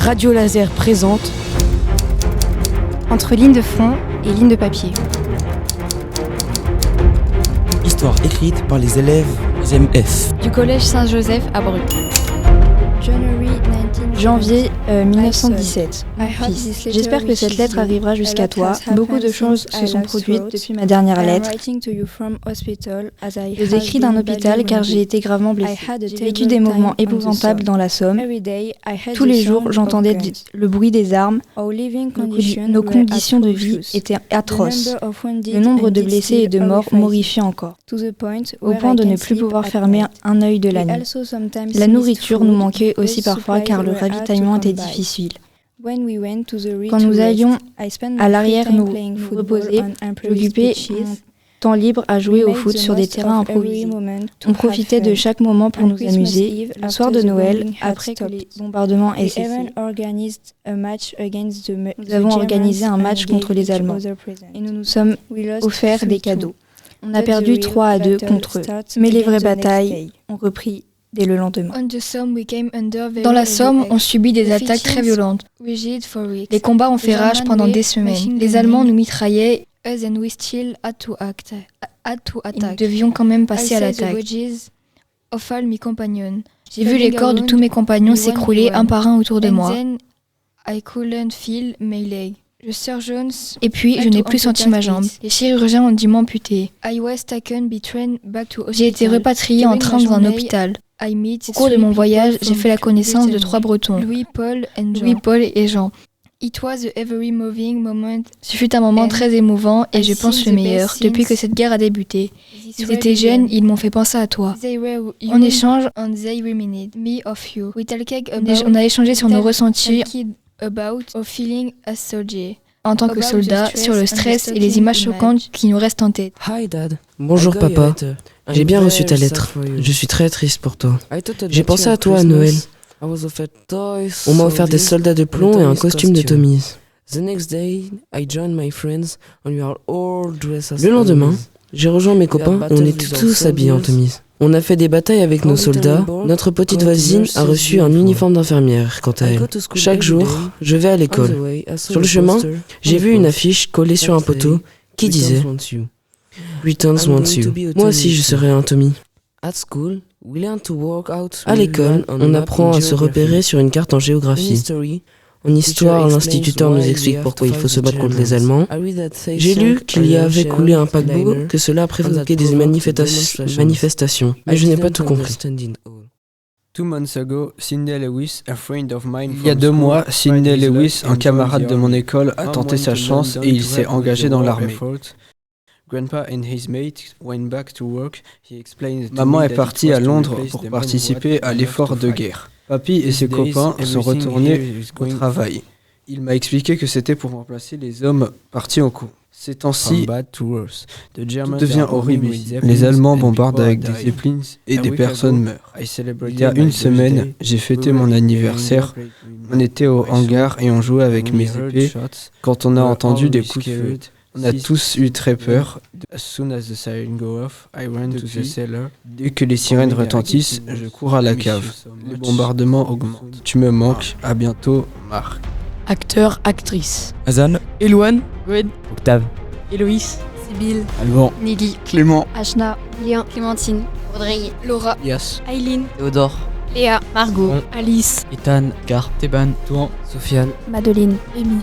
Radio Laser présente Entre lignes de fond et lignes de papier. Histoire écrite par les élèves M.F. Du collège Saint-Joseph à Bru. Janvier 1917. Fils, j'espère que cette lettre arrivera jusqu'à toi. Beaucoup de choses se sont produites depuis ma dernière lettre. Je t'écris d'un hôpital car j'ai été gravement blessé. J'ai vécu des moments épouvantables dans la Somme. Tous les jours, j'entendais le bruit des armes. Nos conditions de vie étaient atroces. Le nombre de blessés et de morts m'horrifiait encore, au point de ne plus pouvoir fermer un œil de la nuit. La nourriture nous manquait aussi parfois car le ravitaillement était difficile. Quand nous allions à l'arrière nous reposer, j'occupais mon temps libre à jouer au foot sur des terrains improvisés. On profitait de chaque moment pour nous amuser. Le soir de Noël, après que les bombardements aient cessé, nous avons organisé un match contre les Allemands et nous nous sommes offerts des cadeaux. On a perdu 3-2 contre eux, mais les vraies batailles ont repris dès le lendemain. Dans la Somme, on subit des attaques très violentes. Les combats ont fait rage pendant des semaines. Les Allemands nous mitraillaient et nous devions quand même passer à l'attaque. J'ai vu les corps de tous mes compagnons s'écrouler un par un autour de moi. Et puis, je n'ai plus senti ma jambe. Les chirurgiens ont dû m'amputer. J'ai été repatrié en train dans un hôpital. Au cours de mon voyage, j'ai fait la connaissance de 3 Bretons, Louis, Paul et Jean. Ce fut un moment très émouvant et je pense le meilleur depuis que cette guerre a débuté. Ils étaient jeunes, ils m'ont fait penser à toi. En échange, on a échangé sur nos ressentis en tant que soldat, sur le stress et les images choquantes qui nous restent en tête. Hi Dad. Bonjour papa. J'ai bien reçu ta lettre. Je suis très triste pour toi. J'ai pensé à toi à Noël. On m'a offert des soldats de plomb et un costume de Tommy. Le lendemain, j'ai rejoint mes copains et on était tous habillés en Tommy. On a fait des batailles avec nos soldats. Notre petite voisine a reçu un uniforme d'infirmière, quant à elle. Chaque jour, je vais à l'école. Sur le chemin, j'ai vu une affiche collée sur un poteau qui disait « Returns want you ». Moi aussi, je serai un Tommy. À l'école, on apprend à se repérer sur une carte en géographie. En histoire, l'instituteur nous explique pourquoi il faut se battre contre les Allemands. J'ai lu qu'il y avait coulé un paquebot, que cela a provoqué des manifestations, mais je n'ai pas tout compris. Il y a 2 mois, Sidney Lewis, un camarade de mon école, a tenté sa chance et il s'est engagé dans l'armée. Maman est partie à Londres pour participer à l'effort de guerre. Papy et ses copains sont retournés au travail. Il m'a expliqué que c'était pour remplacer les hommes partis au camp. Ces temps-ci, tout devient horrible. Les Allemands bombardent avec des Zeppelins et des personnes meurent. Il y a 1 semaine, j'ai fêté mon anniversaire. On était au hangar et on jouait avec mes épées quand on a entendu des coups de feu. On a tous eu très peur. Dès que les sirènes retentissent, je cours à la cave. Les bombardements augmentent. Tu me manques. À bientôt, Marc. acteur, actrice. Hazan, Elouane, Gwen, Octave, Héloïse, Sybille, Alban, Nili, Clément, Ashna, Lien, Clémentine, Audrey, Laura, Yas, Aileen, Théodore, Léa, Margot, Alice, Ethan, Car, Théban, Touan, Sofiane, Madeline, Amy.